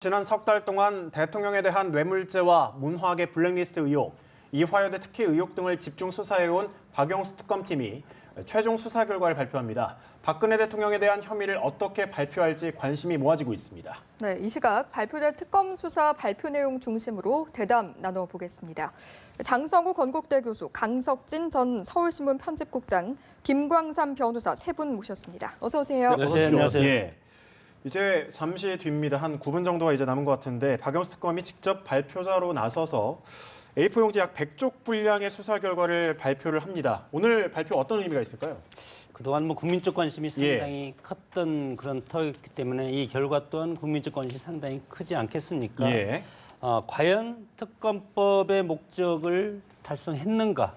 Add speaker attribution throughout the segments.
Speaker 1: 지난 석 달 동안 대통령에 대한 뇌물죄와 문화계 블랙리스트 의혹, 이화여대 특혜 의혹 등을 집중 수사해온 박영수 특검팀이 최종 수사 결과를 발표합니다. 박근혜 대통령에 대한 혐의를 어떻게 발표할지 관심이 모아지고 있습니다.
Speaker 2: 네, 이 시각 발표될 특검 수사 발표 내용 중심으로 대담 나눠보겠습니다. 장성우 건국대 교수, 강석진 전 서울신문 편집국장, 김광삼 변호사 세 분 모셨습니다. 어서 오세요.
Speaker 1: 네,
Speaker 3: 안녕하세요.
Speaker 1: 예. 이제 잠시 뒤입니다. 한 9분 정도가 이제 남은 것 같은데 박영수 특검이 직접 발표자로 나서서 A4 용지 약 100쪽 분량의 수사 결과를 발표를 합니다. 오늘 발표 어떤 의미가 있을까요?
Speaker 3: 그동안 국민적 관심이 상당히 컸던 그런 터였기 때문에 이 결과 또한 국민적 관심이 상당히 크지 않겠습니까?
Speaker 1: 예.
Speaker 3: 과연 특검법의 목적을 달성했는가?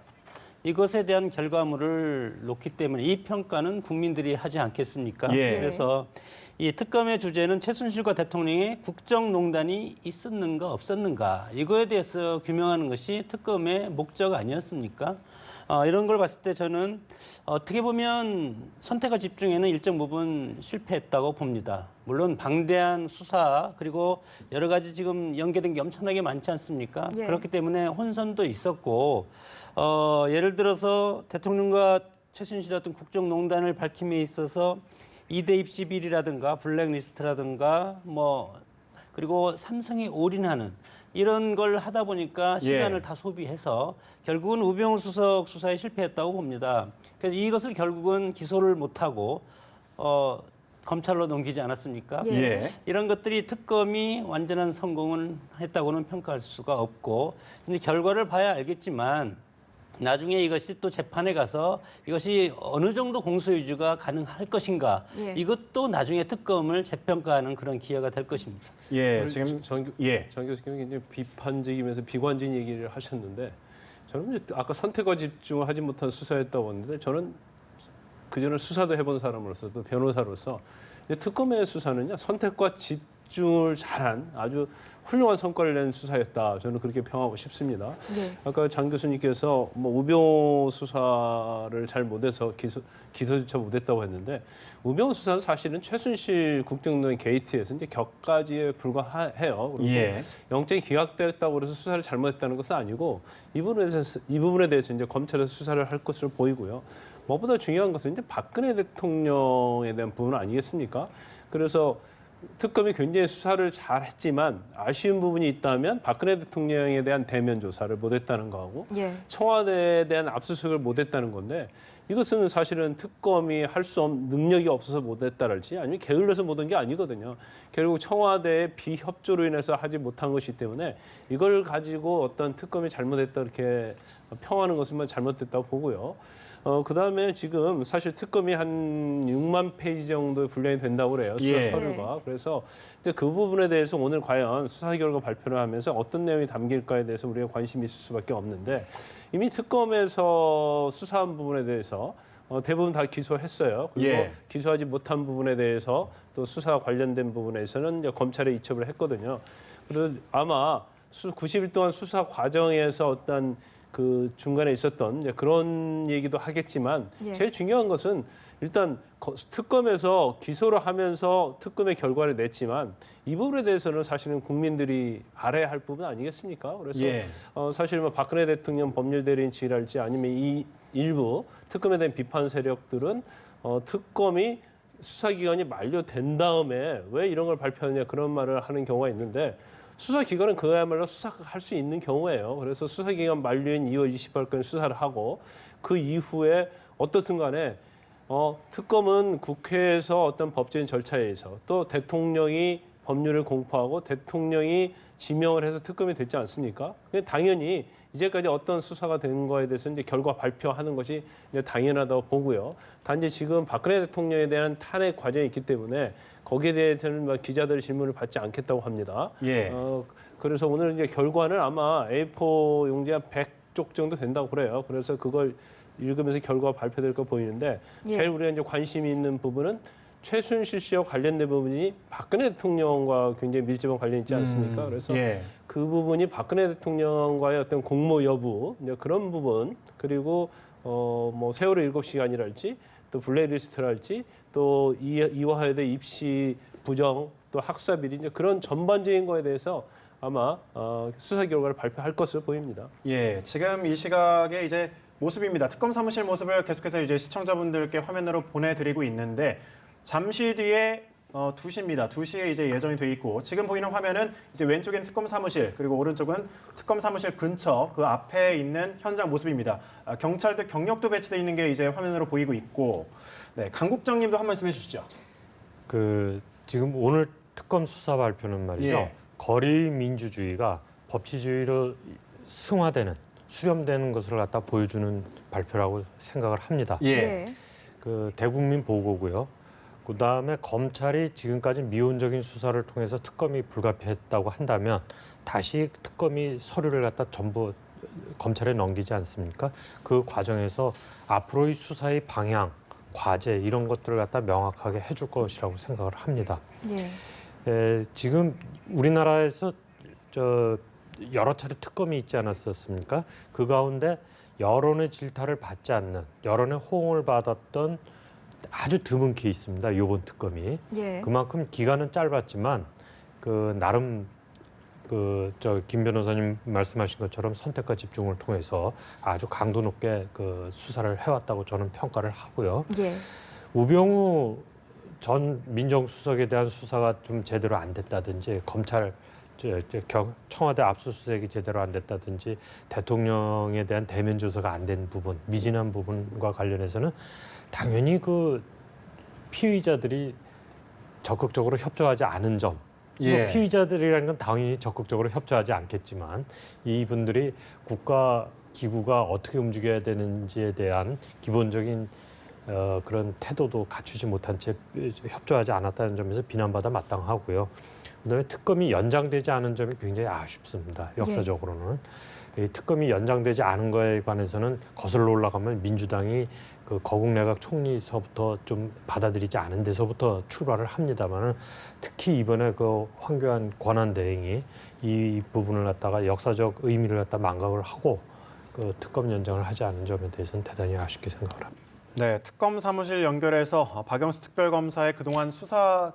Speaker 3: 이것에 대한 결과물을 놓기 때문에 이 평가는 국민들이 하지 않겠습니까?
Speaker 1: 예.
Speaker 3: 그래서 이 특검의 주제는 최순실과 대통령의 국정농단이 있었는가 없었는가 이거에 대해서 규명하는 것이 특검의 목적 아니었습니까? 이런 걸 봤을 때 저는 어떻게 보면 선택과 집중에는 일정 부분 실패했다고 봅니다. 물론 방대한 수사 그리고 여러 가지 지금 연계된 게 엄청나게 많지 않습니까?
Speaker 2: 예.
Speaker 3: 그렇기 때문에 혼선도 있었고 예를 들어서 대통령과 최순실의 어떤 국정농단을 밝힘에 있어서 2대 입시 비리라든가 블랙리스트라든가 그리고 삼성이 올인하는 이런 걸 하다 보니까 시간을 다 소비해서 결국은 우병우 수석 수사에 실패했다고 봅니다. 그래서 이것을 결국은 기소를 못하고 검찰로 넘기지 않았습니까?
Speaker 1: 예.
Speaker 3: 이런 것들이 특검이 완전한 성공을 했다고는 평가할 수가 없고 이제 결과를 봐야 알겠지만 나중에 이것이 또 재판에 가서 이것이 어느 정도 공소유지가 가능할 것인가 이것도 나중에 특검을 재평가하는 그런 기회가 될 것입니다.
Speaker 1: 예. 지금
Speaker 4: 정 교수님이 굉장히 비판적이면서 비관적인 얘기를 하셨는데 저는 이제 아까 선택과 집중을 하지 못한 수사였다고 했는데 저는 그전에 수사도 해본 사람으로서 또 변호사로서 특검의 수사는요 선택과 집중을 잘한 아주 훌륭한 성과를 낸 수사였다. 저는 그렇게 평하고 싶습니다.
Speaker 2: 네.
Speaker 4: 아까 장 교수님께서 우병우 수사를 잘 못해서 기소조차 못했다고 했는데 우병우 수사는 사실은 최순실 국정농단 게이트에서 이제 격가지에 불과해요. 그리고
Speaker 1: 예.
Speaker 4: 영장이 기각됐다고 해서 수사를 잘못했다는 것은 아니고 이 부분에 대해서 이제 검찰에서 수사를 할 것으로 보이고요. 무엇보다 중요한 것은 이제 박근혜 대통령에 대한 부분 아니겠습니까? 그래서 특검이 굉장히 수사를 잘했지만 아쉬운 부분이 있다면 박근혜 대통령에 대한 대면 조사를 못했다는 거하고
Speaker 2: 예.
Speaker 4: 청와대에 대한 압수수색을 못했다는 건데 이것은 사실은 특검이 할 수 없는 능력이 없어서 못했다랄지 아니면 게을러서 못한 게 아니거든요. 결국 청와대의 비협조로 인해서 하지 못한 것이기 때문에 이걸 가지고 어떤 특검이 잘못했다 이렇게 평하는 것은 잘못됐다고 보고요. 그다음에 지금 사실 특검이 한 6만 페이지 정도 분량이 된다고 그래요. 수사
Speaker 1: 예.
Speaker 4: 서류가. 그래서 이제 그 부분에 대해서 오늘 과연 수사 결과 발표를 하면서 어떤 내용이 담길까에 대해서 우리가 관심이 있을 수밖에 없는데 이미 특검에서 수사한 부분에 대해서 대부분 다 기소했어요. 그리고
Speaker 1: 예.
Speaker 4: 기소하지 못한 부분에 대해서 또 수사 관련된 부분에서는 이제 검찰에 이첩을 했거든요. 그래서 아마 90일 동안 수사 과정에서 어떤 그 중간에 있었던 그런 얘기도 하겠지만 제일 중요한 것은 일단 특검에서 기소를 하면서 특검의 결과를 냈지만 이 부분에 대해서는 사실은 국민들이 알아야 할 부분 아니겠습니까? 그래서 사실 박근혜 대통령 법률 대리인 측이랄지 아니면 이 일부 특검에 대한 비판 세력들은 특검이 수사기간이 만료된 다음에 왜 이런 걸 발표하느냐 그런 말을 하는 경우가 있는데 수사기관은 그야말로 수사할 수 있는 경우예요. 그래서 수사기간 만료인 2월 28일까지 수사를 하고 그 이후에 어떻든 간에 특검은 국회에서 어떤 법적인 절차에 의해서 또 대통령이 법률을 공포하고 대통령이 지명을 해서 특검이 됐지 않습니까? 당연히 이제까지 어떤 수사가 된 거에 대해서 이제 결과 발표하는 것이 이제 당연하다고 보고요. 단지 지금 박근혜 대통령에 대한 탄핵 과정이 있기 때문에 거기에 대해서는 기자들 질문을 받지 않겠다고 합니다.
Speaker 1: 예.
Speaker 4: 그래서 오늘 이제 결과는 아마 A4 용지 한 100쪽 정도 된다고 그래요. 그래서 그걸 읽으면서 결과 발표될 거 보이는데 제일 우리가 이제 관심이 있는 부분은 최순실 씨와 관련된 부분이 박근혜 대통령과 굉장히 밀접한 관련이 있지 않습니까? 그래서 그 부분이 박근혜 대통령과의 어떤 공모 여부 이제 그런 부분 그리고 세월호 7시간이랄지 또 블랙리스트랄지 또 이화여대 입시 부정 또 학사 비리 이제 그런 전반적인 거에 대해서 아마 수사 결과를 발표할 것으로 보입니다.
Speaker 1: 예, 지금 이 시각에 이제 모습입니다. 특검 사무실 모습을 계속해서 이제 시청자분들께 화면으로 보내드리고 있는데 잠시 뒤에 2시입니다. 2시에 이제 예정이 돼 있고 지금 보이는 화면은 이제 왼쪽에는 특검 사무실 그리고 오른쪽은 특검 사무실 근처 그 앞에 있는 현장 모습입니다. 경찰들 경력도 배치돼 있는 게 이제 화면으로 보이고 있고 네, 강 국장님도 한 말씀 해주시죠.
Speaker 5: 지금 오늘 특검 수사 발표는 말이죠.
Speaker 1: 예.
Speaker 5: 거리 민주주의가 법치주의로 승화되는 수렴되는 것을 갖다 보여주는 발표라고 생각을 합니다.
Speaker 2: 네.
Speaker 5: 대국민 보고고요. 그다음에 검찰이 지금까지 미온적인 수사를 통해서 특검이 불가피했다고 한다면 다시 특검이 서류를 갖다 전부 검찰에 넘기지 않습니까? 그 과정에서 앞으로의 수사의 방향, 과제 이런 것들을 갖다 명확하게 해줄 것이라고 생각을 합니다.
Speaker 2: 예.
Speaker 5: 지금 우리나라에서 여러 차례 특검이 있지 않았었습니까? 그 가운데 여론의 질타를 받지 않는, 여론의 호응을 받았던 아주 드문 케이스입니다. 이번 특검이.
Speaker 2: 예.
Speaker 5: 그만큼 기간은 짧았지만 나름 김 변호사님 말씀하신 것처럼 선택과 집중을 통해서 아주 강도 높게 수사를 해왔다고 저는 평가를 하고요.
Speaker 2: 예.
Speaker 5: 우병우 전 민정수석에 대한 수사가 좀 제대로 안 됐다든지 청와대 압수수색이 제대로 안 됐다든지 대통령에 대한 대면 조사가 안 된 부분, 미진한 부분과 관련해서는 당연히 피의자들이 적극적으로 협조하지 않은 점,
Speaker 1: 예.
Speaker 5: 피의자들이라는 건 당연히 적극적으로 협조하지 않겠지만 이분들이 국가 기구가 어떻게 움직여야 되는지에 대한 기본적인 그런 태도도 갖추지 못한 채 협조하지 않았다는 점에서 비난받아 마땅하고요. 그다음에 특검이 연장되지 않은 점이 굉장히 아쉽습니다. 역사적으로는. 이 특검이 연장되지 않은 거에 관해서는 거슬러 올라가면 민주당이 거국내각 총리서부터 좀 받아들이지 않은 데서부터 출발을 합니다만은 특히 이번에 황교안 권한대행이 이 부분을 갖다가 역사적 의미를 갖다 망각을 하고 특검 연장을 하지 않은 점에 대해서는 대단히 아쉽게 생각을 합니다.
Speaker 1: 네, 특검 사무실 연결해서 박영수 특별검사의 그동안 수사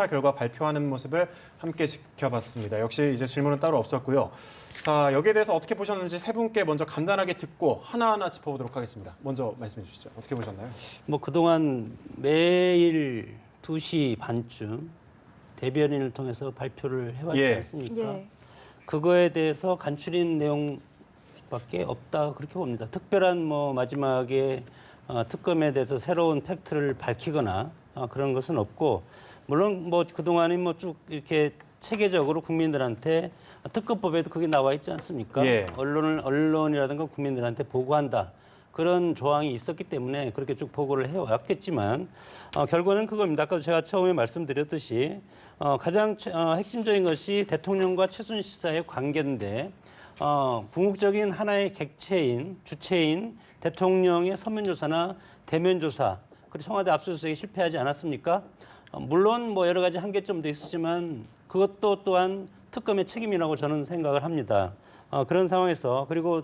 Speaker 1: 결과 발표하는 모습을 함께 지켜봤습니다. 역시 이제 질문은 따로 없었고요. 자, 여기에 대해서 어떻게 보셨는지 세 분께 먼저 간단하게 듣고 하나하나 짚어보도록 하겠습니다. 먼저 말씀해 주시죠. 어떻게 보셨나요?
Speaker 3: 그동안 매일 2시 반쯤 대변인을 통해서 발표를 해왔지
Speaker 1: 예.
Speaker 3: 않습니까?
Speaker 2: 예.
Speaker 3: 그거에 대해서 간추린 내용밖에 없다 그렇게 봅니다. 특별한 마지막에 특검에 대해서 새로운 팩트를 밝히거나 그런 것은 없고 물론 그동안에 쭉 이렇게 체계적으로 국민들한테 특검법에도 그게 나와 있지 않습니까?
Speaker 1: 예.
Speaker 3: 언론이라든가 국민들한테 보고한다. 그런 조항이 있었기 때문에 그렇게 쭉 보고를 해왔겠지만 결과는 그겁니다. 아까 제가 처음에 말씀드렸듯이 가장 핵심적인 것이 대통령과 최순실 사이의 관계인데 궁극적인 하나의 객체인 주체인 대통령의 서면 조사나 대면 조사 그리고 청와대 압수수색이 실패하지 않았습니까? 물론 여러 가지 한계점도 있었지만 그것도 또한 특검의 책임이라고 저는 생각을 합니다. 그런 상황에서 그리고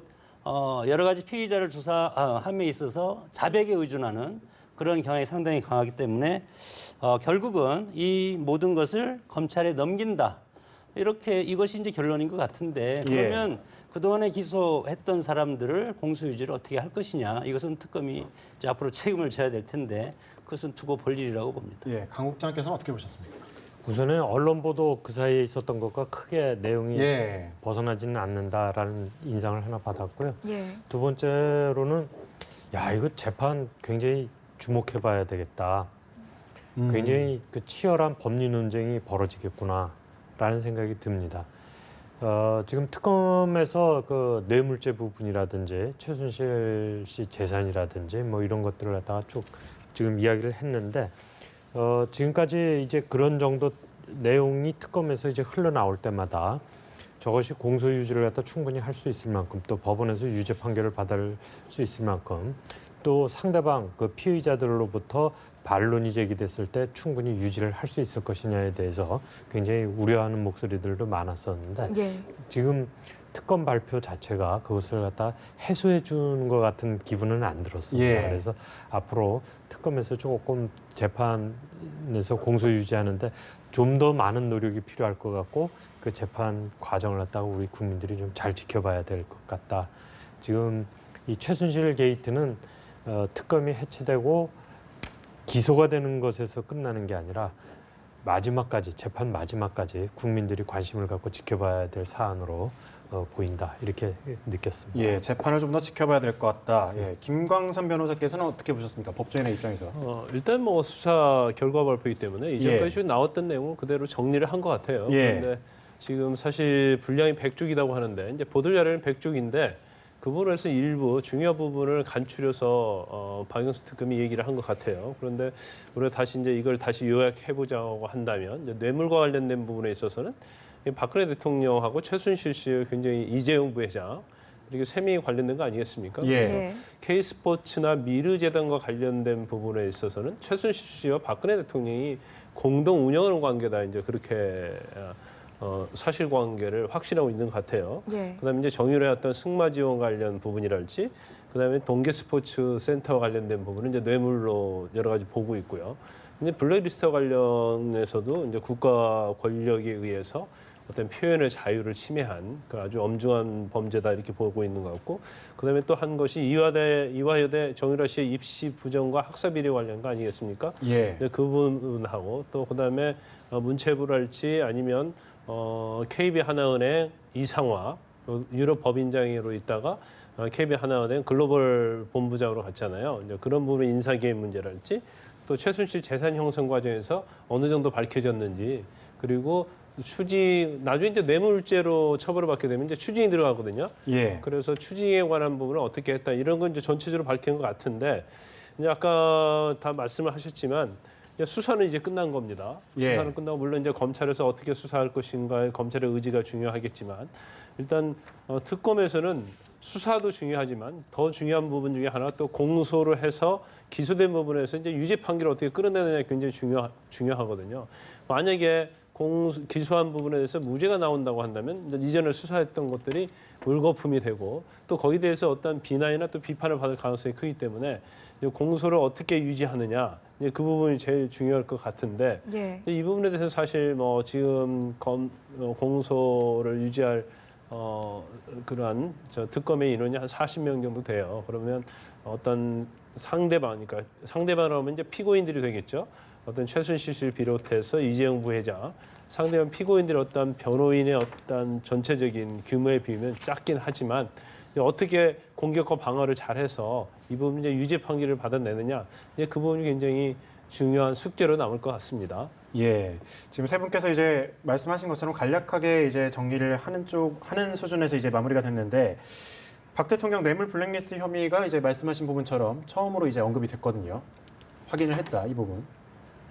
Speaker 3: 여러 가지 피의자를 조사함에 있어서 자백에 의존하는 그런 경향이 상당히 강하기 때문에 결국은 이 모든 것을 검찰에 넘긴다. 이것이 이제 결론인 것 같은데 그러면 그동안에 기소했던 사람들을 공소유지를 어떻게 할 것이냐. 이것은 특검이 이제 앞으로 책임을 져야 될 텐데 그것은 두고 볼 일이라고 봅니다.
Speaker 1: 예, 강 국장께서는 어떻게 보셨습니까?
Speaker 5: 우선은 언론 보도 그 사이에 있었던 것과 크게 내용이 벗어나지는 않는다라는 인상을 하나 받았고요.
Speaker 2: 예.
Speaker 5: 두 번째로는 이거 재판 굉장히 주목해봐야 되겠다. 굉장히 치열한 법리 논쟁이 벌어지겠구나라는 생각이 듭니다. 지금 특검에서 뇌물죄 부분이라든지 최순실 씨 재산이라든지 이런 것들을 갖다가 쭉 지금 이야기를 했는데 지금까지 이제 그런 정도 내용이 특검에서 이제 흘러나올 때마다 저것이 공소유지를 갖다 충분히 할 수 있을 만큼 또 법원에서 유죄 판결을 받을 수 있을 만큼 또 상대방 그 피의자들로부터 반론이 제기됐을 때 충분히 유지를 할 수 있을 것이냐에 대해서 굉장히 우려하는 목소리들도 많았었는데
Speaker 2: 예.
Speaker 5: 지금 특검 발표 자체가 그것을 갖다 해소해 주는 것 같은 기분은 안 들었습니다.
Speaker 1: 예.
Speaker 5: 그래서 앞으로 특검에서 조금 재판에서 공소 유지하는데 좀 더 많은 노력이 필요할 것 같고 그 재판 과정을 갖다가 우리 국민들이 좀 잘 지켜봐야 될 것 같다. 지금 이 최순실 게이트는 특검이 해체되고 기소가 되는 것에서 끝나는 게 아니라 마지막까지 재판 마지막까지 국민들이 관심을 갖고 지켜봐야 될 사안으로 보인다 이렇게 느꼈습니다.
Speaker 1: 예, 재판을 좀 더 지켜봐야 될 것 같다. 예, 김광삼 변호사께서는 어떻게 보셨습니까? 법조인의 입장에서.
Speaker 4: 일단 뭐 수사 결과 발표이기 때문에 이전까지 쭉 나왔던 내용을 그대로 정리를 한 것 같아요.
Speaker 1: 예.
Speaker 4: 그런데 지금 사실 분량이 100쪽이라고 하는데 이제 보도 자료는 100쪽인데 그 부분에서 일부 중요한 부분을 간추려서 박영수 특검이 얘기를 한 것 같아요. 그런데 우리가 다시 이제 이걸 다시 요약해 보자고 한다면 이제 뇌물과 관련된 부분에 있어서는 박근혜 대통령하고 최순실 씨의 굉장히 이재용 부회장 이렇게 세 명이 관련된 거 아니겠습니까?
Speaker 1: 예.
Speaker 2: 예.
Speaker 4: K스포츠나 미르재단과 관련된 부분에 있어서는 최순실 씨와 박근혜 대통령이 공동 운영하는 관계다 이제 그렇게 사실관계를 확신하고 있는 것 같아요.
Speaker 2: 예.
Speaker 4: 그다음에 이제 정유래 어떤 승마 지원 관련 부분이랄지, 그다음에 동계 스포츠 센터와 관련된 부분은 이제 뇌물로 여러 가지 보고 있고요. 이제 블랙리스트 관련해서도 이제 국가 권력에 의해서 어떤 표현의 자유를 침해한 그 아주 엄중한 범죄다 이렇게 보고 있는 것 같고, 그다음에 또 한 것이 이화여대 정유라 씨의 입시 부정과 학사 비리 관련 거 아니겠습니까?
Speaker 1: 예.
Speaker 4: 그 부분하고 또 그다음에 문체부랄지 아니면 KB 하나은행 이상화 유럽 법인장으로 있다가 KB 하나은행 글로벌 본부장으로 갔잖아요. 이제 그런 부분 인사 개입 문제랄지 또 최순실 재산 형성 과정에서 어느 정도 밝혀졌는지, 그리고 추징 나중에 이제 뇌물죄로 처벌을 받게 되면 이제 추징이 들어가거든요.
Speaker 1: 예.
Speaker 4: 그래서 추징에 관한 부분을 어떻게 했다 이런 건 이제 전체적으로 밝힌 것 같은데, 이제 아까 다 말씀을 하셨지만 이제 수사는 이제 끝난 겁니다.
Speaker 1: 예.
Speaker 4: 수사는 끝나고 물론 이제 검찰에서 어떻게 수사할 것인가에 검찰의 의지가 중요하겠지만, 일단 특검에서는 수사도 중요하지만 더 중요한 부분 중에 하나 또 공소를 해서 기소된 부분에서 이제 유죄 판결을 어떻게 끌어내느냐 굉장히 중요하거든요. 만약에 기소한 부분에 대해서 무죄가 나온다고 한다면 이전에 수사했던 것들이 물거품이 되고 또 거기에 대해서 어떤 비난이나 또 비판을 받을 가능성이 크기 때문에 공소를 어떻게 유지하느냐 그 부분이 제일 중요할 것 같은데,
Speaker 2: 예.
Speaker 4: 이 부분에 대해서 사실 뭐 지금 공소를 유지할 그러한 특검의 인원이 한 40명 정도 돼요. 그러면 어떤 상대방이니까 상대방으로 하면 이제 피고인들이 되겠죠. 어떤 최순실 씨를 비롯해서 이재용 부회장, 상대방 피고인들의 어떤 변호인의 어떤 전체적인 규모에 비하면 작긴 하지만 어떻게 공격과 방어를 잘해서 이 부분 이제 유죄 판결을 받아내느냐, 이제 그 부분이 굉장히 중요한 숙제로 남을 것 같습니다.
Speaker 1: 예. 지금 세 분께서 이제 말씀하신 것처럼 간략하게 이제 정리를 하는 수준에서 이제 마무리가 됐는데, 박 대통령 뇌물 블랙리스트 혐의가 이제 말씀하신 부분처럼 처음으로 이제 언급이 됐거든요. 확인을 했다, 이 부분.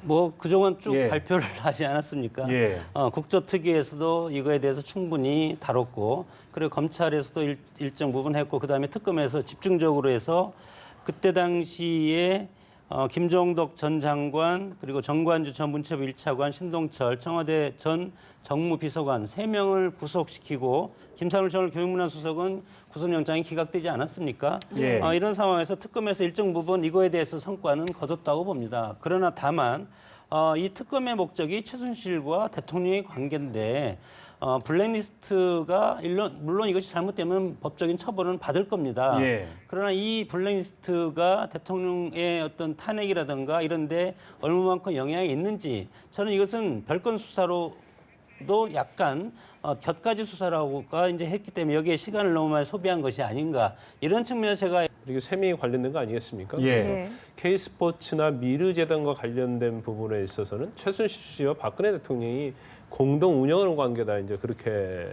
Speaker 3: 뭐 그동안 쭉
Speaker 1: 예.
Speaker 3: 발표를 하지 않았습니까?
Speaker 1: 예.
Speaker 3: 국조특위에서도 이거에 대해서 충분히 다뤘고, 그리고 검찰에서도 일정 부분 했고, 그다음에 특검에서 집중적으로 해서 그때 당시에 김종덕 전 장관, 그리고 정관주 전 문체부 1차관, 신동철 청와대 전 정무비서관 3명을 구속시키고 김상률 전 교육문화수석은 구속영장이 기각되지 않았습니까?
Speaker 1: 예.
Speaker 3: 이런 상황에서 특검에서 일정 부분 이거에 대해서 성과는 거뒀다고 봅니다. 그러나 다만 이 특검의 목적이 최순실과 대통령의 관계인데 블랙리스트가 물론 이것이 잘못되면 법적인 처벌은 받을 겁니다.
Speaker 1: 예.
Speaker 3: 그러나 이 블랙리스트가 대통령의 어떤 탄핵이라든가 이런 데 얼마만큼 영향이 있는지, 저는 이것은 별건 수사로도 약간 곁가지 수사라고가 이제 했기 때문에 여기에 시간을 너무 많이 소비한 것이 아닌가, 이런 측면에서 제가
Speaker 4: 이게 세 명이 관련된 거 아니겠습니까?
Speaker 1: 예.
Speaker 2: 예.
Speaker 4: K스포츠나 미르재단과 관련된 부분에 있어서는 최순실 씨와 박근혜 대통령이 공동 운영하는 관계다 이제 그렇게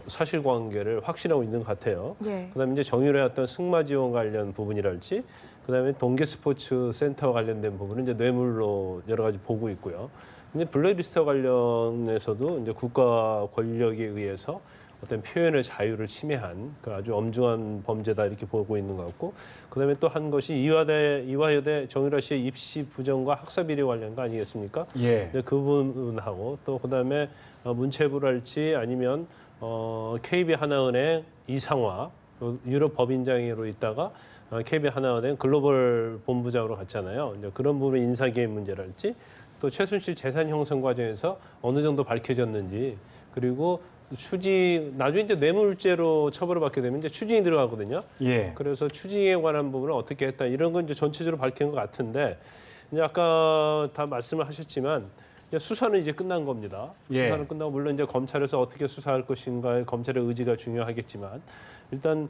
Speaker 4: 사실관계를 확신하고 있는 것 같아요.
Speaker 2: 예.
Speaker 4: 그다음에 이제 정유래 어떤 승마 지원 관련 부분이랄지, 그다음에 동계 스포츠 센터와 관련된 부분은 이제 뇌물로 여러 가지 보고 있고요. 이제 블랙리스트 관련해서도 이제 국가 권력에 의해서 어떤 표현의 자유를 침해한 그 아주 엄중한 범죄다 이렇게 보고 있는 것 같고, 그다음에 또 한 것이 이화여대 정유라 씨의 입시 부정과 학사 비리 관련 거 아니겠습니까?
Speaker 1: 예.
Speaker 4: 그 부분하고 또 그다음에 문체부랄지 아니면 KB 하나은행 이상화 유럽 법인장으로 있다가 KB 하나은행 글로벌 본부장으로 갔잖아요. 이제 그런 부분의 인사개입 문제랄지 또 최순실 재산 형성 과정에서 어느 정도 밝혀졌는지, 그리고 나중에 이제 뇌물죄로 처벌을 받게 되면 이제 추징이 들어가거든요.
Speaker 1: 예.
Speaker 4: 그래서 추징에 관한 부분을 어떻게 했다 이런 건 이제 전체적으로 밝힌 것 같은데, 이제 아까 다 말씀을 하셨지만 이제 수사는 이제 끝난 겁니다.
Speaker 1: 예.
Speaker 4: 수사는 끝나고 물론 이제 검찰에서 어떻게 수사할 것인가에 검찰의 의지가 중요하겠지만, 일단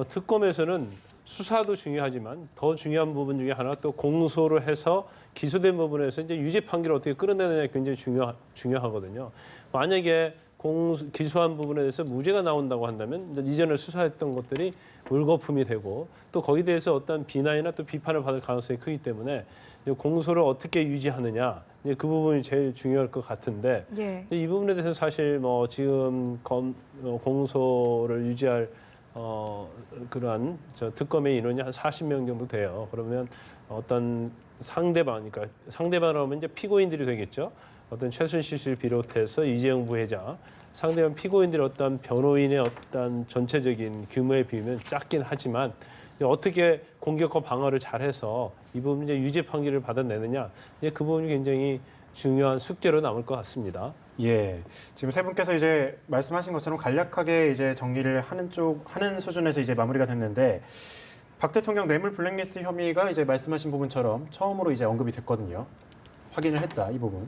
Speaker 4: 특검에서는 수사도 중요하지만 더 중요한 부분 중에 하나 또 공소를 해서 기소된 부분에서 이제 유죄 판결을 어떻게 끌어내느냐 굉장히 중요하거든요. 만약에 기소한 부분에 대해서 무죄가 나온다고 한다면 이전에 수사했던 것들이 물거품이 되고 또 거기에 대해서 어떤 비난이나 또 비판을 받을 가능성이 크기 때문에 공소를 어떻게 유지하느냐, 그 부분이 제일 중요할 것 같은데,
Speaker 2: 예.
Speaker 4: 이 부분에 대해서 사실 뭐 지금 공소를 유지할 그러한 특검의 인원이 한 40명 정도 돼요. 그러면 어떤 상대방이니까 상대방이라면 이제 피고인들이 되겠죠. 어떤 최순실 씨를 비롯해서 이재용 부회장, 상대방 피고인들의 어떤 변호인의 어떤 전체적인 규모에 비하면 작긴 하지만 어떻게 공격과 방어를 잘해서 이 부분 이제 유죄 판결을 받아내느냐, 이제 그 부분이 굉장히 중요한 숙제로 남을 것 같습니다.
Speaker 1: 예. 지금 세 분께서 이제 말씀하신 것처럼 간략하게 이제 정리를 하는 수준에서 이제 마무리가 됐는데, 박 대통령 뇌물 블랙리스트 혐의가 이제 말씀하신 부분처럼 처음으로 이제 언급이 됐거든요. 확인을 했다, 이 부분.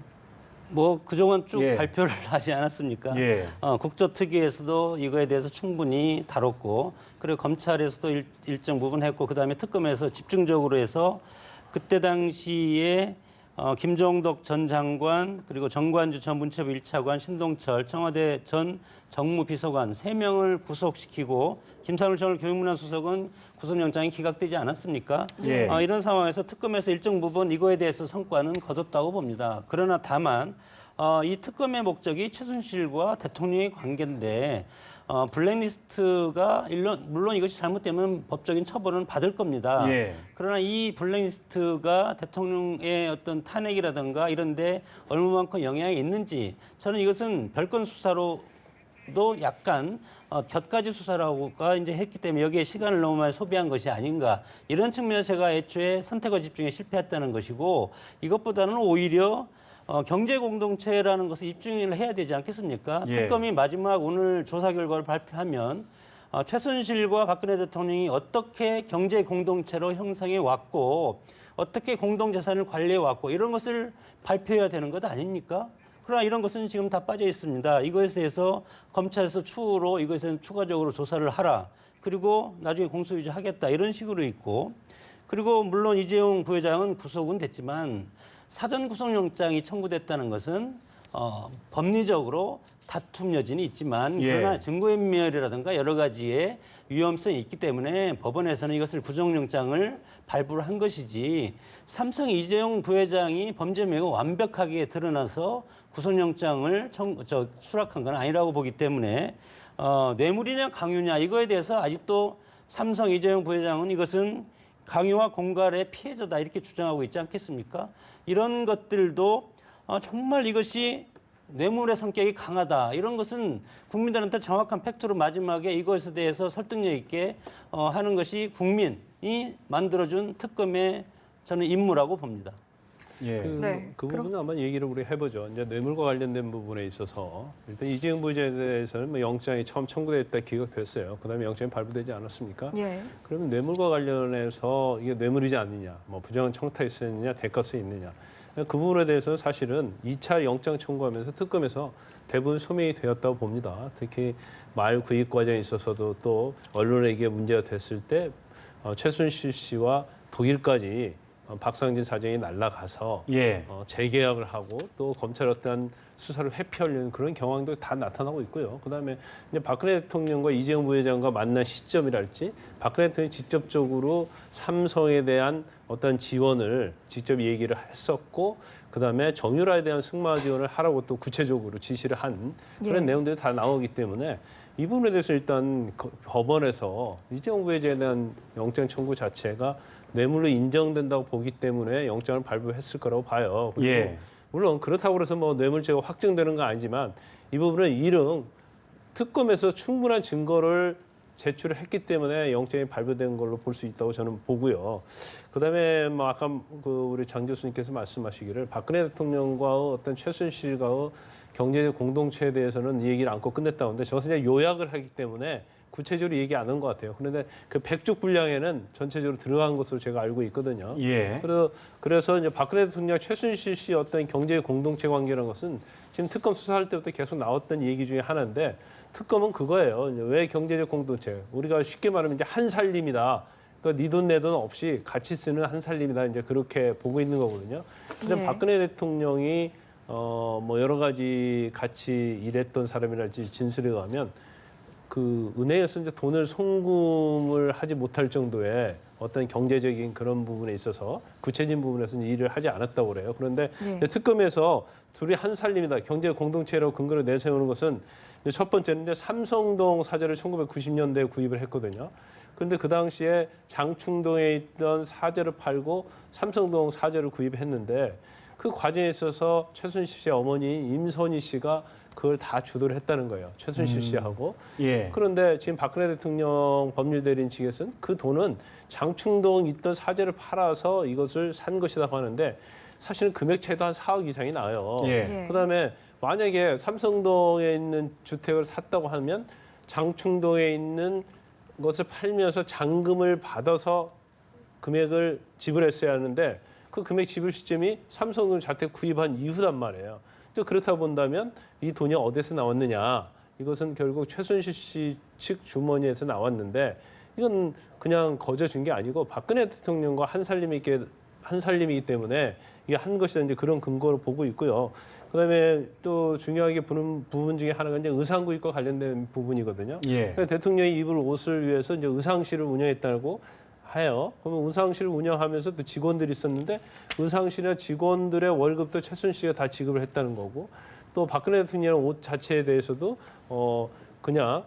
Speaker 3: 뭐 그동안 쭉
Speaker 1: 예.
Speaker 3: 발표를 하지 않았습니까?
Speaker 1: 예.
Speaker 3: 국조특위에서도 이거에 대해서 충분히 다뤘고, 그리고 검찰에서도 일정 부분 했고, 그다음에 특검에서 집중적으로 해서 그때 당시에 김종덕 전 장관, 그리고 정관주 전 문체부 1차관, 신동철 청와대 전 정무비서관 3명을 구속시키고 김상훈 전 교육문화수석은 구속영장이 기각되지 않았습니까?
Speaker 1: 예.
Speaker 3: 이런 상황에서 특검에서 일정 부분 이거에 대해서 성과는 거뒀다고 봅니다. 그러나 다만 이 특검의 목적이 최순실과 대통령의 관계인데 블랙리스트가 물론 이것이 잘못되면 법적인 처벌은 받을 겁니다.
Speaker 1: 예.
Speaker 3: 그러나 이 블랙리스트가 대통령의 어떤 탄핵이라든가 이런 데 얼마만큼 영향이 있는지, 저는 이것은 별건 수사로도 약간 곁가지 수사라고가 이제 했기 때문에 여기에 시간을 너무 많이 소비한 것이 아닌가, 이런 측면에서 제가 애초에 선택과 집중에 실패했다는 것이고, 이것보다는 오히려 경제 공동체라는 것을 입증을 해야 되지 않겠습니까?
Speaker 1: 예.
Speaker 3: 특검이 마지막 오늘 조사 결과를 발표하면 최순실과 박근혜 대통령이 어떻게 경제 공동체로 형성해 왔고 어떻게 공동재산을 관리해 왔고 이런 것을 발표해야 되는 것 아닙니까? 그러나 이런 것은 지금 다 빠져 있습니다. 이것에 대해서 검찰에서 추후로 이것은 추가적으로 조사를 하라, 그리고 나중에 공소유지하겠다, 이런 식으로 있고, 그리고 물론 이재용 부회장은 구속은 됐지만 사전 구속영장이 청구됐다는 것은 법리적으로 다툼 여지는 있지만,
Speaker 1: 예.
Speaker 3: 그러나 증거인멸이라든가 여러 가지의 위험성이 있기 때문에 법원에서는 이것을 구속영장을 발부를 한 것이지, 삼성 이재용 부회장이 범죄 혐의가 완벽하게 드러나서 구속영장을 수락한 건 아니라고 보기 때문에 뇌물이냐 강요냐 이거에 대해서 아직도 삼성 이재용 부회장은 이것은 강요와 공갈의 피해자다 이렇게 주장하고 있지 않겠습니까? 이런 것들도 정말 이것이 뇌물의 성격이 강하다, 이런 것은 국민들한테 정확한 팩트로 마지막에 이것에 대해서 설득력 있게 하는 것이 국민이 만들어준 특검의 저는 임무라고 봅니다.
Speaker 1: 예.
Speaker 2: 네,
Speaker 4: 그
Speaker 2: 그럼-
Speaker 4: 부분은 한번 얘기를 우리 해보죠. 이제 뇌물과 관련된 부분에 있어서 일단 이재용 부회장에 대해서는 뭐 영장이 처음 청구됐다 기각됐어요. 그다음에 영장이 발부되지 않았습니까?
Speaker 2: 예.
Speaker 4: 그러면 뇌물과 관련해서 이게 뇌물이지 않느냐, 뭐 부정한 청탁이 있느냐, 대가성이 있느냐, 그 부분에 대해서는 사실은 2차 영장 청구하면서 특검에서 대부분 소명이 되었다고 봅니다. 특히 말 구입 과정에 있어서도 또 언론에 이게 문제가 됐을 때 최순실 씨와 독일까지 박상진 사장이 날아가서
Speaker 1: 예.
Speaker 4: 재계약을 하고 또 검찰 어떤 수사를 회피하려는 그런 경향도 다 나타나고 있고요. 그다음에 이제 박근혜 대통령과 이재용 부회장과 만난 시점이랄지 박근혜 대통령이 직접적으로 삼성에 대한 어떤 지원을 직접 얘기를 했었고 그다음에 정유라에 대한 승마 지원을 하라고 또 구체적으로 지시를 한 그런
Speaker 2: 예.
Speaker 4: 내용들이 다 나오기 때문에 이 부분에 대해서 일단 법원에서 이재용 부회장에 대한 영장 청구 자체가 뇌물로 인정된다고 보기 때문에 영장을 발부했을 거라고 봐요. 그리고
Speaker 1: 예.
Speaker 4: 물론 그렇다고 해서 뭐 뇌물죄가 확정되는 건 아니지만 이 부분은 일흥 특검에서 충분한 증거를 제출을 했기 때문에 영장이 발부된 걸로 볼 수 있다고 저는 보고요. 그다음에 뭐 아까 그 우리 장 교수님께서 말씀하시기를 박근혜 대통령과 어떤 최순실과의 경제적 공동체에 대해서는 이 얘기를 안고 끝냈다고 하는데 저것은 그냥 요약을 하기 때문에 구체적으로 얘기 안 한 것 같아요. 그런데 그 100쪽 분량에는 전체적으로 들어간 것으로 제가 알고 있거든요.
Speaker 1: 예.
Speaker 4: 그래서 이제 박근혜 대통령 최순실 씨 어떤 경제 공동체 관계라는 것은 지금 특검 수사할 때부터 계속 나왔던 얘기 중에 하나인데 특검은 그거예요. 이제 왜 경제적 공동체? 우리가 쉽게 말하면 이제 한 살림이다. 그러니까 네 돈 내 돈 없이 같이 쓰는 한 살림이다. 이제 그렇게 보고 있는 거거든요. 근데
Speaker 2: 예.
Speaker 4: 박근혜 대통령이 뭐 여러 가지 같이 일했던 사람이랄지 진술에 의하면 그 은행에서 이제 돈을 송금을 하지 못할 정도의 어떤 경제적인 그런 부분에 있어서 구체적인 부분에서 이제 일을 하지 않았다고 그래요. 그런데
Speaker 2: 예.
Speaker 4: 이제 특검에서 둘이 한 살림이다. 경제 공동체라고 근거로 내세우는 것은 이제 첫 번째는 이제 삼성동 사저를 1990년대에 구입을 했거든요. 그런데 그 당시에 장충동에 있던 사저를 팔고 삼성동 사저를 구입했는데 그 과정에 있어서 최순실 씨의 어머니 임선희 씨가 그걸 다 주도를 했다는 거예요. 최순실 씨하고.
Speaker 1: 예.
Speaker 4: 그런데 지금 박근혜 대통령 법률대리인 측에서는 그 돈은 장충동 있던 사재를 팔아서 이것을 산 것이라고 하는데 사실은 금액 차이도 한 4억 이상이 나요.
Speaker 1: 예.
Speaker 2: 예.
Speaker 4: 그다음에 만약에 삼성동에 있는 주택을 샀다고 하면 장충동에 있는 것을 팔면서 잔금을 받아서 금액을 지불했어야 하는데 그 금액 지불 시점이 삼성동 자택 구입한 이후단 말이에요. 그렇다 본다면 이 돈이 어디서 나왔느냐? 이것은 결국 최순실 씨 측 주머니에서 나왔는데 이건 그냥 거저 준 게 아니고 박근혜 대통령과 한 살림이기 때문에 이게 한 것이다 이제 그런 근거를 보고 있고요. 그다음에 또 중요하게 보는 부분 중에 하나가 이제 의상구입과 관련된 부분이거든요.
Speaker 1: 예.
Speaker 4: 그러니까 대통령이 입을 옷을 위해서 이제 의상실을 운영했다고 해요. 그러면 의상실을 운영하면서 또 직원들이 있었는데 의상실이나 직원들의 월급도 최순실씨가 다 지급을 했다는 거고 또 박근혜 대통령 옷 자체에 대해서도 그냥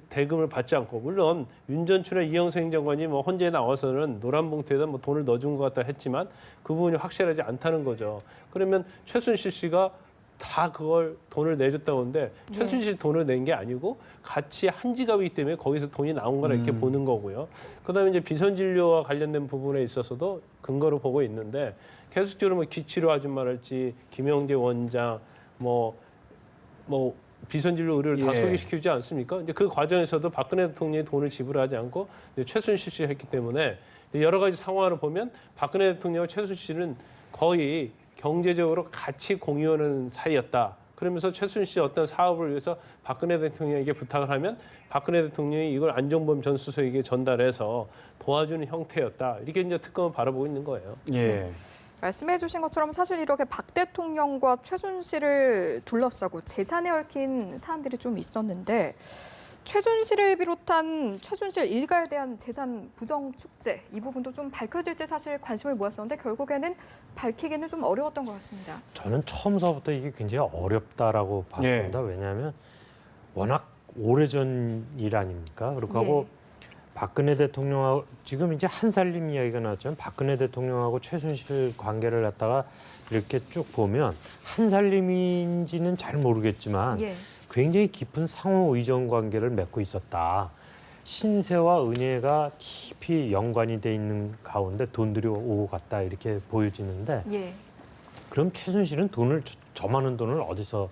Speaker 4: 대금을 받지 않고 물론 윤 전 출의 이영세 행정관이 뭐 헌재에 나와서는 노란 봉투에다 뭐 돈을 넣어준 것 같다 했지만 그 부분이 확실하지 않다는 거죠. 그러면 최순실 씨가 다 그걸 돈을 내줬다고 하는데 최순실 씨 돈을 낸 게 아니고 같이 한 지갑이기 때문에 거기서 돈이 나온 거라 이렇게 보는 거고요. 그다음에 이제 비선진료와 관련된 부분에 있어서도 근거를 보고 있는데 계속적으로 뭐 기치료 아줌마랄지 김영재 원장 뭐 비선진료 의료를 다
Speaker 1: 예.
Speaker 4: 소개시키지 않습니까? 이제 그 과정에서도 박근혜 대통령이 돈을 지불하지 않고 이제 최순실 씨 했기 때문에 여러 가지 상황을 보면 박근혜 대통령과 최순실 씨는 거의 경제적으로 같이 공유하는 사이였다. 그러면서 최순실 씨 어떤 사업을 위해서 박근혜 대통령에게 부탁을 하면 박근혜 대통령이 이걸 안종범 전 수석에게 전달해서 도와주는 형태였다. 이렇게 이제 특검을 바라보고 있는 거예요.
Speaker 1: 예.
Speaker 2: 말씀해 주신 것처럼 사실 이렇게 박 대통령과 최순실을 둘러싸고 재산에 얽힌 사안들이 좀 있었는데 최순실을 비롯한 최순실 일가에 대한 재산 부정 축제 이 부분도 좀 밝혀질지 사실 관심을 모았었는데 결국에는 밝히기는 좀 어려웠던 것 같습니다.
Speaker 5: 저는 처음서부터 이게 굉장히 어렵다라고 봤습니다. 왜냐하면 워낙 오래전 일 아닙니까? 그렇고 하고 박근혜 대통령하고 지금 이제 한 살림 이야기가 나왔지만 박근혜 대통령하고 최순실 관계를 갖다가 이렇게 쭉 보면 한 살림인지는 잘 모르겠지만
Speaker 2: 예.
Speaker 5: 굉장히 깊은 상호 의존 관계를 맺고 있었다. 신세와 은혜가 깊이 연관이 돼 있는 가운데 돈들이 오고 갔다 이렇게 보여지는데
Speaker 2: 예.
Speaker 5: 그럼 최순실은 저 많은 돈을 어디서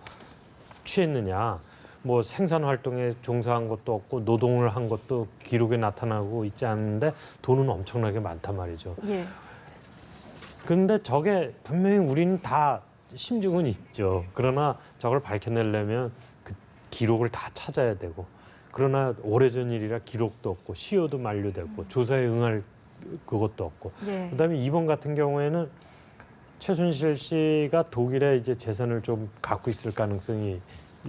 Speaker 5: 취했느냐? 뭐 생산 활동에 종사한 것도 없고 노동을 한 것도 기록에 나타나고 있지 않는데 돈은 엄청나게 많단 말이죠.
Speaker 2: 예.
Speaker 5: 그런데 저게 분명히 우리는 다 심증은 있죠. 그러나 저걸 밝혀내려면 그 기록을 다 찾아야 되고 그러나 오래전 일이라 기록도 없고 시효도 만료됐고 조사에 응할 그것도 없고
Speaker 2: 예.
Speaker 5: 그다음에 이번 같은 경우에는 최순실 씨가 독일에 이제 재산을 좀 갖고 있을 가능성이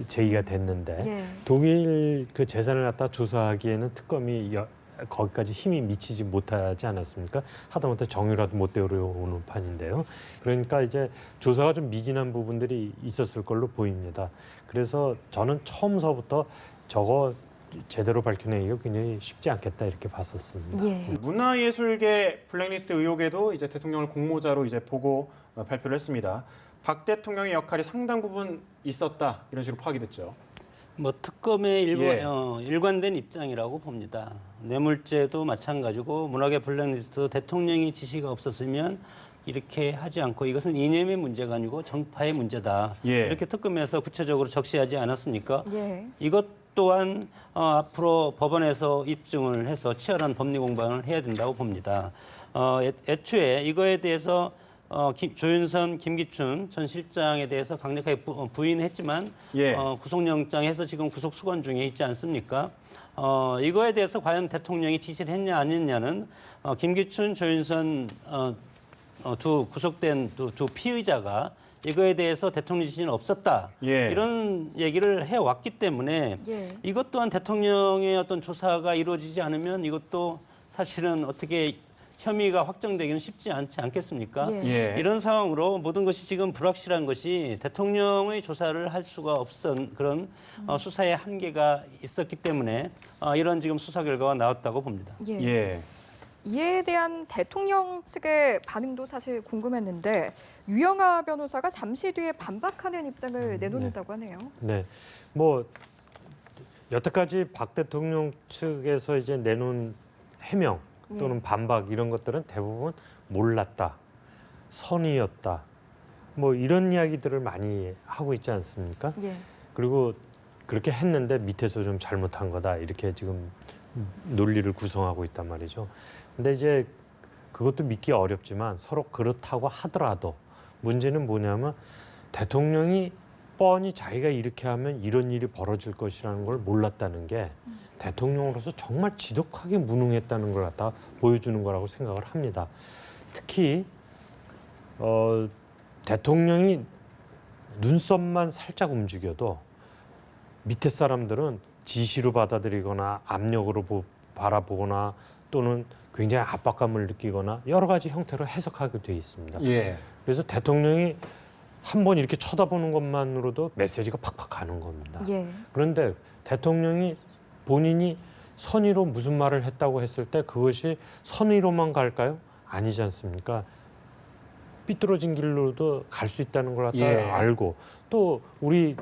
Speaker 5: 제기가 됐는데
Speaker 2: 예.
Speaker 5: 독일 그 재산을 갖다 조사하기에는 특검이 거기까지 힘이 미치지 못하지 않았습니까? 하다못해 정유라도 못 데려오는 판인데요. 그러니까 이제 조사가 좀 미진한 부분들이 있었을 걸로 보입니다. 그래서 저는 처음서부터 저거 제대로 밝혀내기가 굉장히 쉽지 않겠다 이렇게 봤었습니다.
Speaker 2: 예.
Speaker 1: 문화예술계 블랙리스트 의혹에도 이제 대통령을 공모자로 이제 보고 발표를 했습니다. 박 대통령의 역할이 상당 부분 있었다 이런 식으로 파악이 됐죠.
Speaker 3: 뭐 특검의
Speaker 1: 예.
Speaker 3: 일관된 입장이라고 봅니다. 뇌물죄도 마찬가지고 문화계 블랙리스트 대통령이 지시가 없었으면 이렇게 하지 않고 이것은 이념의 문제가 아니고 정파의 문제다.
Speaker 1: 예.
Speaker 3: 이렇게 특검에서 구체적으로 적시하지 않았습니까?
Speaker 2: 예.
Speaker 3: 이것 또한 앞으로 법원에서 입증을 해서 치열한 법리 공방을 해야 된다고 봅니다. 애초에 이거에 대해서 조윤선, 김기춘 전 실장에 대해서 강력하게 부인했지만
Speaker 1: 예.
Speaker 3: 구속영장에서 지금 구속 수감 중에 있지 않습니까? 이거에 대해서 과연 대통령이 지시를 했냐 안 했냐는 김기춘, 조윤선 두 구속된 두 피의자가 이거에 대해서 대통령 지시는 없었다.
Speaker 1: 예.
Speaker 3: 이런 얘기를 해왔기 때문에
Speaker 2: 예.
Speaker 3: 이것 또한 대통령의 어떤 조사가 이루어지지 않으면 이것도 사실은 어떻게 혐의가 확정되기는 쉽지 않지 않겠습니까?
Speaker 2: 예.
Speaker 1: 예.
Speaker 3: 이런 상황으로 모든 것이 지금 불확실한 것이 대통령의 조사를 할 수가 없던 그런 수사의 한계가 있었기 때문에 이런 지금 수사 결과가 나왔다고 봅니다.
Speaker 2: 예.
Speaker 1: 예.
Speaker 2: 이에 대한 대통령 측의 반응도 사실 궁금했는데 유영하 변호사가 잠시 뒤에 반박하는 입장을 내놓는다고 하네요.
Speaker 5: 네, 뭐 여태까지 박 대통령 측에서 이제 내놓은 해명 또는 반박 이런 것들은 대부분 몰랐다, 선의였다, 뭐 이런 이야기들을 많이 하고 있지 않습니까?
Speaker 2: 예.
Speaker 5: 그리고 그렇게 했는데 밑에서 좀 잘못한 거다 이렇게 지금 논리를 구성하고 있단 말이죠. 근데 이제 그것도 믿기 어렵지만 서로 그렇다고 하더라도 문제는 뭐냐면 대통령이 뻔히 자기가 이렇게 하면 이런 일이 벌어질 것이라는 걸 몰랐다는 게 대통령으로서 정말 지독하게 무능했다는 걸 갖다 보여주는 거라고 생각을 합니다. 특히 대통령이 눈썹만 살짝 움직여도 밑에 사람들은 지시로 받아들이거나 압력으로 바라보거나 또는 굉장히 압박감을 느끼거나 여러 가지 형태로 해석하게 돼 있습니다.
Speaker 1: 예.
Speaker 5: 그래서 대통령이 한번 이렇게 쳐다보는 것만으로도 메시지가 팍팍 가는 겁니다.
Speaker 2: 예.
Speaker 5: 그런데 대통령이 본인이 선의로 무슨 말을 했다고 했을 때 그것이 선의로만 갈까요? 아니지 않습니까? 삐뚤어진 길로도 갈 수 있다는 걸 갖다
Speaker 1: 예.
Speaker 5: 알고 또 우리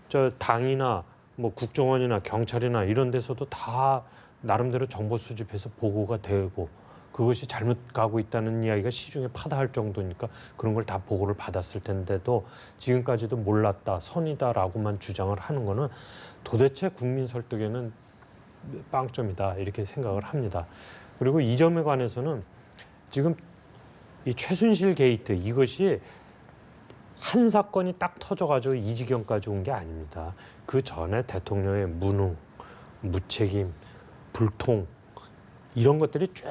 Speaker 5: 저 당이나 뭐 국정원이나 경찰이나 이런 데서도 다 나름대로 정보 수집해서 보고가 되고 그것이 잘못 가고 있다는 이야기가 시중에 파다할 정도니까 그런 걸 다 보고를 받았을 텐데도 지금까지도 몰랐다, 선이다라고만 주장을 하는 거는 도대체 국민 설득에는 빵점이다 이렇게 생각을 합니다. 그리고 이 점에 관해서는 지금 이 최순실 게이트 이것이 한 사건이 딱 터져가지고 이 지경까지 온 게 아닙니다. 그 전에 대통령의 무능, 무책임, 불통 이런 것들이 쭉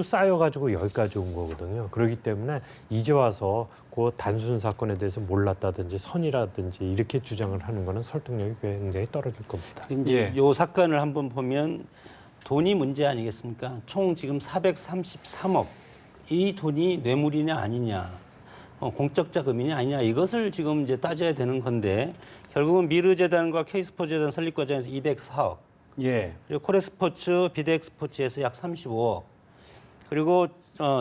Speaker 5: 쌓여가지고 여기까지 온 거거든요. 그렇기 때문에 이제 와서 그 단순 사건에 대해서 몰랐다든지 선이라든지 이렇게 주장을 하는 거는 설득력이 굉장히 떨어질 겁니다.
Speaker 3: 이제
Speaker 1: 예.
Speaker 3: 요 사건을 한번 보면 돈이 문제 아니겠습니까? 총 지금 433억. 이 돈이 뇌물이냐 아니냐, 공적 자금이냐 아니냐 이것을 지금 이제 따져야 되는 건데 결국은 미르재단과 K스포츠재단 설립 과정에서 204억.
Speaker 1: 예.
Speaker 3: 그리고 코레스포츠, 비덱스포츠에서 약 35억. 그리고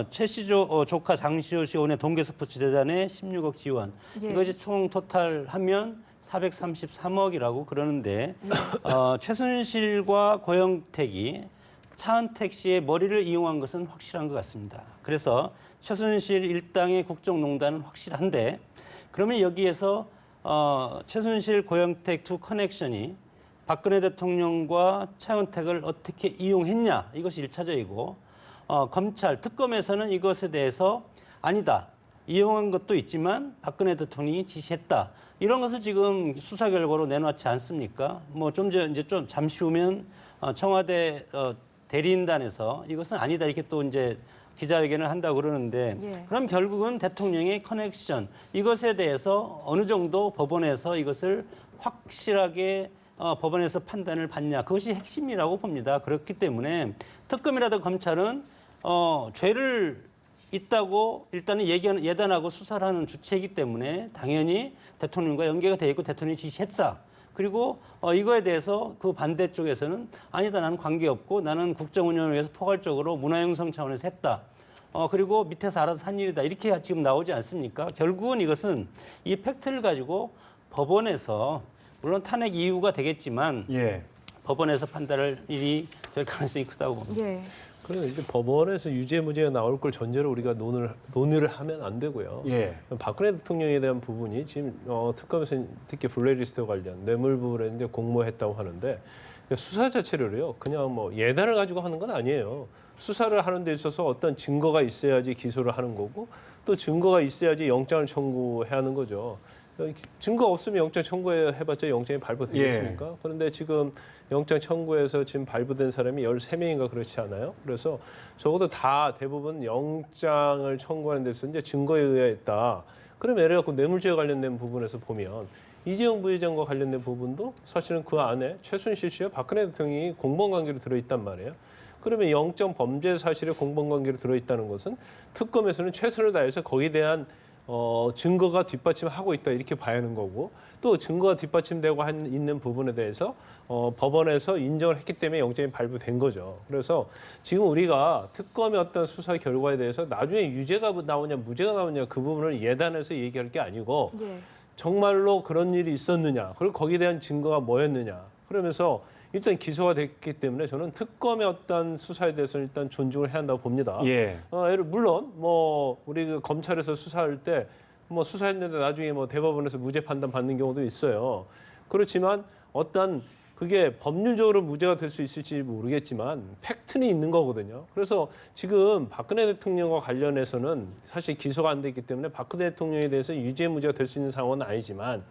Speaker 3: 최씨 조카 장시호 씨 오늘 동계스포츠재단에 16억 지원.
Speaker 2: 예.
Speaker 3: 이것이 총 토탈하면 433억이라고 그러는데 최순실과 고영택이 차은택 씨의 머리를 이용한 것은 확실한 것 같습니다. 그래서 최순실 일당의 국정농단은 확실한데 그러면 여기에서 최순실, 고영택 두 커넥션이 박근혜 대통령과 차은택을 어떻게 이용했냐 이것이 1차적이고 검찰, 특검에서는 이것에 대해서 아니다. 이용한 것도 있지만 박근혜 대통령이 지시했다. 이런 것을 지금 수사 결과로 내놓지 않습니까? 뭐 좀 이제 좀 잠시 후면 청와대 대리인단에서 이것은 아니다 이렇게 또 이제 기자회견을 한다고 그러는데
Speaker 2: 예.
Speaker 3: 그럼 결국은 대통령의 커넥션 이것에 대해서 어느 정도 법원에서 이것을 확실하게 법원에서 판단을 받냐 그것이 핵심이라고 봅니다. 그렇기 때문에 특검이라든 검찰은 죄를 있다고 일단은 예단하고 수사를 하는 주체이기 때문에 당연히 대통령과 연계가 돼 있고 대통령이 지시했다. 그리고 이거에 대해서 그 반대쪽에서는 아니다 나는 관계없고 나는 국정 운영을 위해서 포괄적으로 문화형성 차원에서 했다. 그리고 밑에서 알아서 한 일이다. 이렇게 지금 나오지 않습니까? 결국은 이것은 이 팩트를 가지고 법원에서 물론 탄핵 이유가 되겠지만
Speaker 1: 예.
Speaker 3: 법원에서 판단할 일이 될 가능성이 크다고 봅니다.
Speaker 2: 예.
Speaker 4: 그래서 이제 법원에서 유죄 무죄가 나올 걸 전제로 우리가 논의를 하면 안 되고요.
Speaker 1: 예.
Speaker 4: 박근혜 대통령에 대한 부분이 지금 특검에서 특히 블랙리스트 관련 뇌물 부분에 이제 공모했다고 하는데 수사 자체를요 그냥 뭐 예단을 가지고 하는 건 아니에요. 수사를 하는 데 있어서 어떤 증거가 있어야지 기소를 하는 거고 또 증거가 있어야지 영장을 청구해야 하는 거죠. 증거 없으면 영장 청구해봤자 영장이 발부되겠습니까? 그런데 지금 영장 청구해서 지금 발부된 사람이 13명인가 그렇지 않아요? 그래서 적어도 다 대부분 영장을 청구하는 데서 이제 증거에 의했다. 그럼 예를 들어 뇌물죄와 관련된 부분에서 보면 이재용 부회장과 관련된 부분도 사실은 그 안에 최순실 씨와 박근혜 대통령이 공범관계로 들어있단 말이에요. 그러면 영장 범죄 사실에 공범관계로 들어있다는 것은 특검에서는 최선을 다해서 거기에 대한 증거가 뒷받침하고 있다 이렇게 봐야 하는 거고 또 증거가 뒷받침되고 있는 부분에 대해서 법원에서 인정을 했기 때문에 영장이 발부된 거죠. 그래서 지금 우리가 특검의 어떤 수사 결과에 대해서 나중에 유죄가 나오냐 무죄가 나오냐 그 부분을 예단해서 얘기할 게 아니고
Speaker 2: 예.
Speaker 4: 정말로 그런 일이 있었느냐 그리고 거기에 대한 증거가 뭐였느냐 그러면서 일단 기소가 됐기 때문에 저는 특검의 어떤 수사에 대해서는 일단 존중을 해야 한다고 봅니다.
Speaker 1: 예.
Speaker 4: 물론 뭐 우리 그 검찰에서 수사할 때 뭐 수사했는데 나중에 뭐 대법원에서 무죄 판단 받는 경우도 있어요. 그렇지만 어떤 그게 법률적으로 무죄가 될 수 있을지 모르겠지만 팩트는 있는 거거든요. 그래서 지금 박근혜 대통령과 관련해서는 사실 기소가 안 됐기 때문에 박근혜 대통령에 대해서 유죄 무죄가 될 수 있는 상황은 아니지만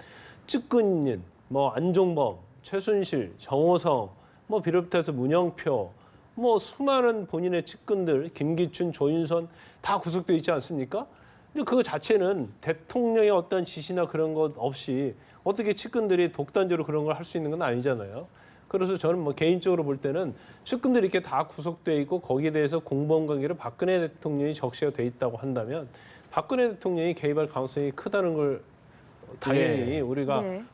Speaker 4: 측근인 뭐 안종범 최순실, 정호성, 뭐 비롯해서 문영표, 뭐 수많은 본인의 측근들, 김기춘, 조윤선 다 구속돼 있지 않습니까? 근데 그거 자체는 대통령의 어떤 지시나 그런 것 없이 어떻게 측근들이 독단적으로 그런 걸 할 수 있는 건 아니잖아요. 그래서 저는 뭐 개인적으로 볼 때는 측근들이 이렇게 다 구속돼 있고 거기에 대해서 공범 관계로 박근혜 대통령이 적시가 돼 있다고 한다면 박근혜 대통령이 개입할 가능성이 크다는 걸 당연히 우리가
Speaker 2: 예.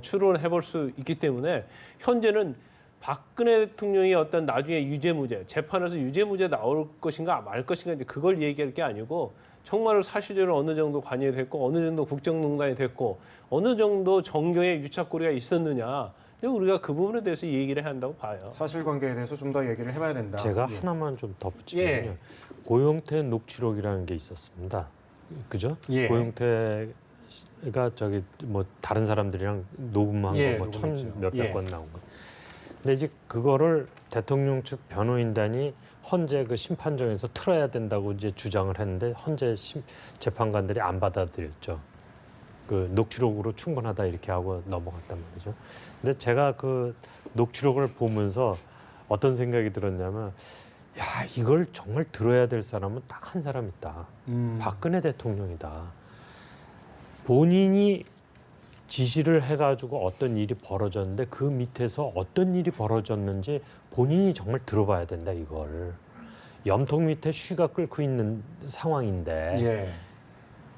Speaker 4: 추론을 해볼 수 있기 때문에 현재는 박근혜 대통령이 어떤 나중에 유죄무죄 재판에서 유죄무죄 나올 것인가 말 것인가 이제 그걸 얘기할 게 아니고 정말로 사실적으로 어느 정도 관여가 됐고 어느 정도 국정농단이 됐고 어느 정도 정경의 유착고리가 있었느냐 우리가 그 부분에 대해서 얘기를 해야 한다고 봐요.
Speaker 1: 사실관계에 대해서 좀 더 얘기를 해봐야 된다.
Speaker 5: 제가
Speaker 1: 예.
Speaker 5: 하나만 좀 덧붙이면요.
Speaker 1: 예.
Speaker 5: 고용태 녹취록이라는 게 있었습니다. 그죠?
Speaker 1: 예.
Speaker 5: 고용태가 저기 뭐 다른 사람들이랑 녹음한
Speaker 1: 예,
Speaker 5: 거 뭐 천
Speaker 1: 녹음했죠.
Speaker 5: 몇백
Speaker 1: 예.
Speaker 5: 건 나온 거. 근데 이제 그거를 대통령 측 변호인단이 헌재 그 심판정에서 틀어야 된다고 이제 주장을 했는데 헌재 재판관들이 안 받아들였죠. 그 녹취록으로 충분하다 이렇게 하고 넘어갔단 말이죠. 근데 제가 그 녹취록을 보면서 어떤 생각이 들었냐면 야, 이걸 정말 들어야 될 사람은 딱 한 사람 있다. 박근혜 대통령이다. 본인이 지시를 해가지고 어떤 일이 벌어졌는데 그 밑에서 어떤 일이 벌어졌는지 본인이 정말 들어봐야 된다, 이걸. 염통 밑에 쉬가 끓고 있는 상황인데
Speaker 1: 예.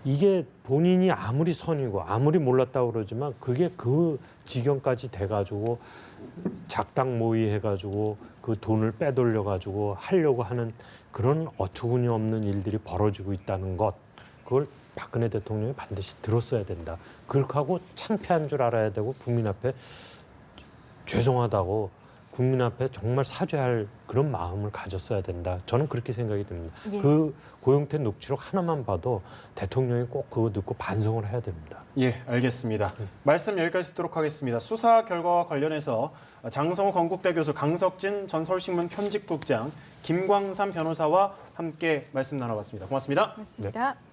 Speaker 5: 이게 본인이 아무리 선이고 아무리 몰랐다고 그러지만 그게 그 지경까지 돼가지고 작당 모의 해가지고 그 돈을 빼돌려 가지고 하려고 하는 그런 어처구니 없는 일들이 벌어지고 있다는 것, 그걸 박근혜 대통령이 반드시 들었어야 된다. 그렇게 하고 창피한 줄 알아야 되고 국민 앞에 죄송하다고 국민 앞에 정말 사죄할 그런 마음을 가졌어야 된다. 저는 그렇게 생각이 듭니다.
Speaker 2: 예.
Speaker 5: 그 고용태 녹취록 하나만 봐도 대통령이 꼭 그거 듣고 반성을 해야 됩니다.
Speaker 1: 예, 알겠습니다. 말씀 여기까지 듣도록 하겠습니다. 수사 결과와 관련해서 장성호 건국대 교수, 강석진 전 서울신문 편집국장, 김광삼 변호사와 함께 말씀 나눠봤습니다. 고맙습니다.
Speaker 2: 고맙습니다.